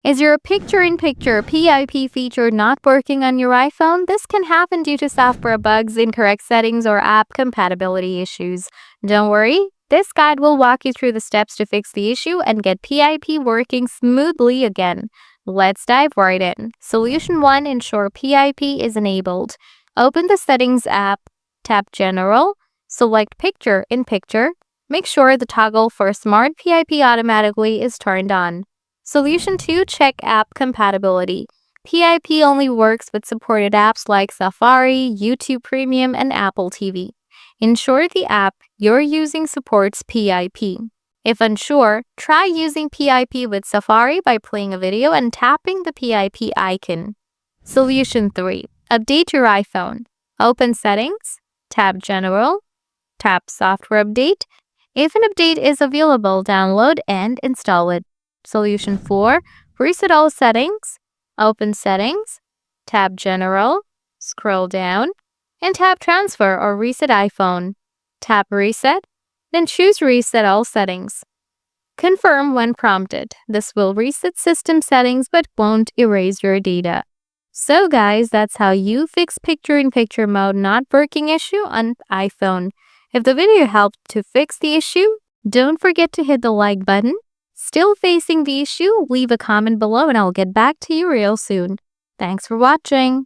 Is your picture-in-picture PIP feature not working on your iPhone? This can happen due to software bugs, incorrect settings, or app compatibility issues. Don't worry, this guide will walk you through the steps to fix the issue and get PIP working smoothly again. Let's dive right in. Solution 1. Ensure PIP is enabled. Open the Settings app, tap General, select Picture-in-Picture. Make sure the toggle for Smart PIP automatically is turned on. Solution 2. Check app compatibility. PIP only works with supported apps like Safari, YouTube Premium, and Apple TV. Ensure the app you're using supports PIP. If unsure, try using PIP with Safari by playing a video and tapping the PIP icon. Solution 3. Update your iPhone. Open Settings, tap General, tap Software Update. If an update is available, download and install it. Solution 4. Reset all settings. Open Settings, tap General, scroll down, and tap Transfer or Reset iPhone. Tap Reset, then choose Reset all settings. Confirm when prompted. This will reset system settings but won't erase your data. So guys, that's how you fix picture-in-picture mode not working issue on iPhone. If the video helped to fix the issue, don't forget to hit the like button. Still facing the issue? Leave a comment below and I'll get back to you real soon. Thanks for watching.